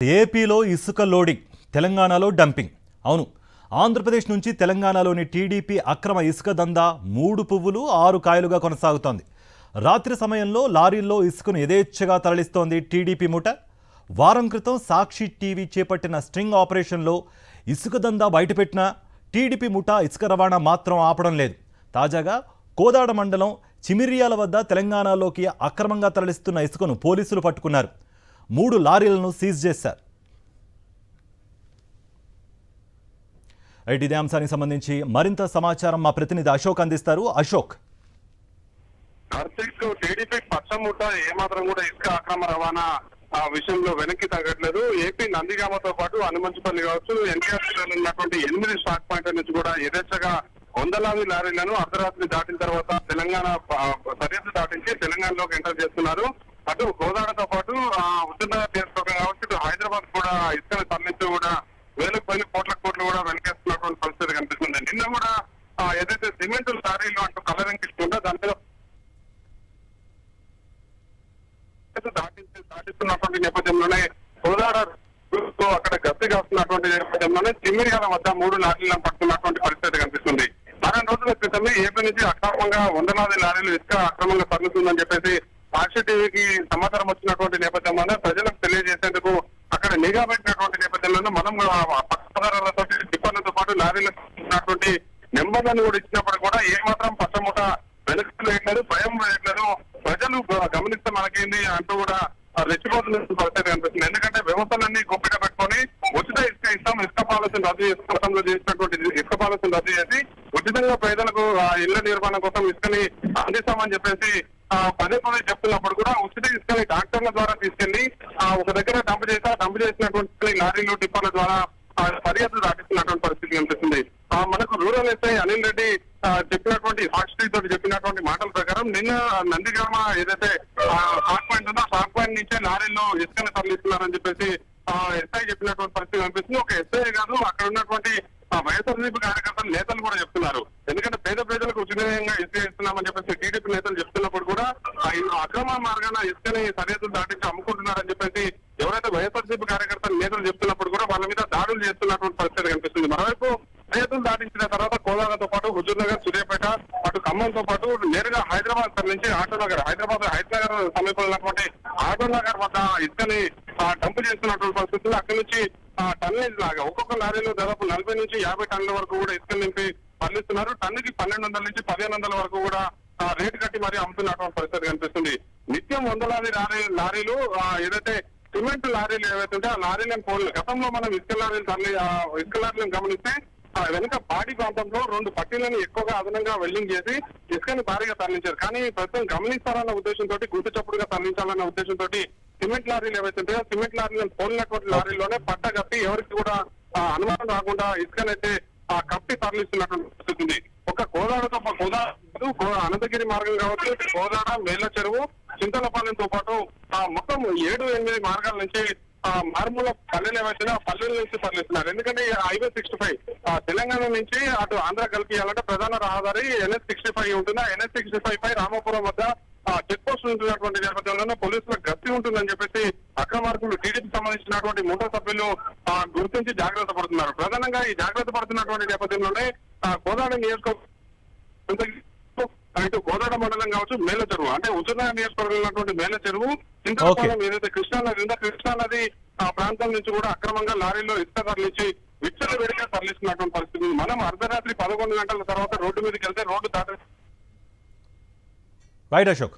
ఏపీలో ఇసుక లోడింగ్, తెలంగాణలో డంపింగ్. అవును, ఆంధ్రప్రదేశ్ నుంచి తెలంగాణలోని టీడీపీ అక్రమ ఇసుక దందా 3 పువ్వులు 6 కాయలుగా కొనసాగుతోంది. రాత్రి సమయంలో లారీల్లో ఇసుకను యథేచ్ఛగా తరలిస్తోంది టీడీపీ ముఠ. వారం క్రితం సాక్షి టీవీ చేపట్టిన స్ట్రింగ్ ఆపరేషన్లో ఇసుక దందా బయటపెట్టిన టీడీపీ ముఠ ఇసుక రవాణా మాత్రం ఆపడం లేదు. తాజాగా కోదాడ మండలం చిమిర్యాల వద్ద తెలంగాణలోకి అక్రమంగా తరలిస్తున్న ఇసుకను పోలీసులు పట్టుకున్నారు. 3 లారీలను సీజ్ చేశారు. ఇదే అంశానికి సంబంధించి మరింత సమాచారం మా ప్రతినిధి అశోక్ అందిస్తారు. అశోక్, కార్తీక్, టీడీపీ పచ్చముఠ ఏమాత్రం కూడా ఇసుక అక్రమ రవాణా విషయంలో వెనక్కి తగ్గట్లేదు. ఏపీ నందిగామతో పాటు హనుమంచుపల్లి కావచ్చు, ఎన్టీఆర్ ఉన్నటువంటి 8 స్టాక్ పాయింట్ల నుంచి కూడా యథేచ్ఛగా వందలాది లారీలను అర్ధరాత్రి దాటిన తర్వాత తెలంగాణ సరిహద్దు దాటించి తెలంగాణలోకి ఎంటర్ చేస్తున్నారు. అటు గోదావరితో పాటు ఉత్తరనగర్ నియోజకవర్గం కావచ్చు, ఇటు హైదరాబాద్ కూడా ఇసుకను తరలించి కూడా వేలకు పైన కోట్లు కూడా వెనకేస్తున్నటువంటి పరిస్థితి కనిపిస్తుంది. నిన్న కూడా ఏదైతే సిమెంట్ లారీలు అంటూ కలరింకిస్తుందో దాని మీద దాటిస్తున్నటువంటి నేపథ్యంలోనే కోదాడ అక్కడ గస్తీ కాస్తున్నటువంటి నేపథ్యంలోనే చిమ్మిరియాల వద్ద 3 లారీలను పట్టుకున్నటువంటి పరిస్థితి కనిపిస్తుంది. 6 రోజుల క్రితమే ఏపీ నుంచి అక్రమంగా వందలాది లారీలు ఇసుక అక్రమంగా తరలిస్తుందని చెప్పేసి సాక్షి టీవీకి సమాచారం వచ్చినటువంటి నేపథ్యంలోనే ప్రజలకు తెలియజేసేందుకు అక్కడ నిఘా పెట్టినటువంటి నేపథ్యంలోనే మనం పక్కదారులతో టిప్పర్లతో పాటు లారీలకు ఉన్నటువంటి నెంబర్లను కూడా ఇచ్చినప్పుడు కూడా ఏమాత్రం పచ్చముఠ వెనక్కి వేయట్లేదు, భయం వేయట్లేదు. ప్రజలు గమనిస్తే మనకేంది అంటూ కూడా రెచ్చిపోతున్న పరిస్థితి కనిపిస్తుంది. ఎందుకంటే వ్యవస్థలన్నీ గొప్పగా పెట్టుకొని ఉచిత ఇసుక ఇస్తాం, ఇసుక పాలసీని రద్దు చేసుకోవడంలో చేసినటువంటి ఇసుక పాలసీని రద్దు చేసి ఉచితంగా పేదలకు ఇళ్ల నిర్మాణం కోసం ఇసుకని అందిస్తామని చెప్పేసి పదే చెప్తున్నప్పుడు కూడా ఉచిత ఇసుకని డాక్టర్ల ద్వారా తీసుకెళ్లి ఒక దగ్గర డంప్ చేసినటువంటి లారీలు టిప్పర్ల ద్వారా సరిహద్దు దాటిస్తున్నటువంటి పరిస్థితి కనిపిస్తుంది. మనకు రూరల్ ఎస్ఐ అనిల్ రెడ్డి చెప్పినటువంటి సాక్షి తోటి చెప్పినటువంటి మాటల ప్రకారం నిన్న నందిగామ ఏదైతే స్టాక్ పాయింట్ ఉందో స్టాక్ పాయింట్ నుంచే లారీల్లో ఇసుకని తరలిస్తున్నారని చెప్పేసి ఎస్ఐ చెప్పినటువంటి పరిస్థితి కనిపిస్తుంది. ఒక ఎస్ఐ కాదు, అక్కడ ఉన్నటువంటి వైఎస్ఆర్సీపీ కార్యకర్తలు నేతలు కూడా చెప్తున్నారు. ఎందుకంటే పేద ప్రజలకు ఉచితంగా ఇసుక ఇస్తున్నామని చెప్పేసి టీడీపీ నేతలు చెప్తున్నప్పుడు కూడా అక్రమ మార్గాన ఇసుకని సరిహద్దులు దాటించి అమ్ముకుంటున్నారని చెప్పేసి ఎవరైతే వైఎస్ఆర్సీపీ కార్యకర్తలు నేతలు చెప్తున్నప్పుడు కూడా వాళ్ళ మీద దాడులు చేస్తున్నటువంటి పరిస్థితి కనిపిస్తుంది. మరోవైపు సరిహద్దులు దాటించిన తర్వాత కోదాడతో పాటు హుజూర్నగర్, సూర్యాపేట, అటు ఖమ్మంతో పాటు నేరుగా హైదరాబాద్ నుంచి ఆటోనగర్, హైదరాబాద్ సమీపంలో ఉన్నటువంటి ఆటోనగర్ వద్ద ఇసుకని డంప్ చేస్తున్నటువంటి పరిస్థితుల్లో అక్కడి నుంచి టన్నేజ్ లాగా ఒక్కొక్క లారీలో దాదాపు 40 నుంచి 50 టన్నుల వరకు కూడా ఇసుకలు నింపి తరలిస్తున్నారు. టన్నుకి 1200 నుంచి 1500 వరకు కూడా రేటు కట్టి మరీ అమ్ముతున్నటువంటి పరిస్థితి కనిపిస్తుంది. నిత్యం వందలాది లారీలు ఏదైతే సిమెంట్ లారీలు ఏవైతే ఉంటే ఆ లారీలను గతంలో మనం ఇసుక లారీలను గమనిస్తే వెనుక బాడీ ప్రాంతంలో 2 పట్టీలను ఎక్కువగా అదనంగా వెల్డింగ్ చేసి ఇసుకని భారీగా తరలించారు. కానీ ప్రస్తుతం గమనిస్తారన్న ఉద్దేశంతో, గుర్తు చప్పుడుగా తరలించాలన్న ఉద్దేశంతో సిమెంట్ లారీలు ఏవైతే ఉంటాయో సిమెంట్ లారీలను పోలినటువంటి లారీలోనే పట్ట కప్పి ఎవరికి కూడా అనుమానం రాకుండా ఇసుకనైతే కప్పి తరలిస్తున్నటువంటి పరిస్థితి ఉంది. ఒక కోదాడతో అనంతగిరి మార్గం కావచ్చు, కోదాడ, మేళ్ల చెరువు, చింతలపాలెంతో పాటు మొత్తం 7-8 మార్గాల నుంచి మారుమూల పల్లెలు ఏవైతే ఆ పల్లెల నుంచి తరలిస్తున్నారు. ఎందుకంటే హైవే 65 తెలంగాణ నుంచి అటు ఆంధ్ర కలిపియాలంటే ప్రధాన రహదారి NH65 ఉంటుంది. NH65 పై రామాపురం వద్ద చెక్ పోస్ట్ ఉంటున్నటువంటి నేపథ్యంలో పోలీసులకు గస్తీ ఉంటుందని చెప్పేసి అక్రమార్కులు టీడీపీకి సంబంధించినటువంటి ముఠా సభ్యులు గుర్తించి జాగ్రత్త పడుతున్నారు. ప్రధానంగా ఈ జాగ్రత్త పడుతున్నటువంటి నేపథ్యంలోనే కోదాడ నియోజకవర్గం, ఇటు కోదాడ మండలం కావచ్చు, మేళ్ల చెరువు అంటే హుజూర్నగర్ నియోజకవర్గంలో ఉన్నటువంటి మేళ్ల చెరువు, చింతలపాలెం ఏదైతే కృష్ణానది ఉందో కృష్ణానది ప్రాంతం నుంచి కూడా అక్రమంగా లారీలో ఇసుక తరలించి విచ్చలవిడిగా తరలిస్తున్నటువంటి పరిస్థితి. మనం అర్ధరాత్రి 11 గంటల తర్వాత రోడ్డు మీదకి వెళ్తే రోడ్డు దాటి రైట్ అశోక్.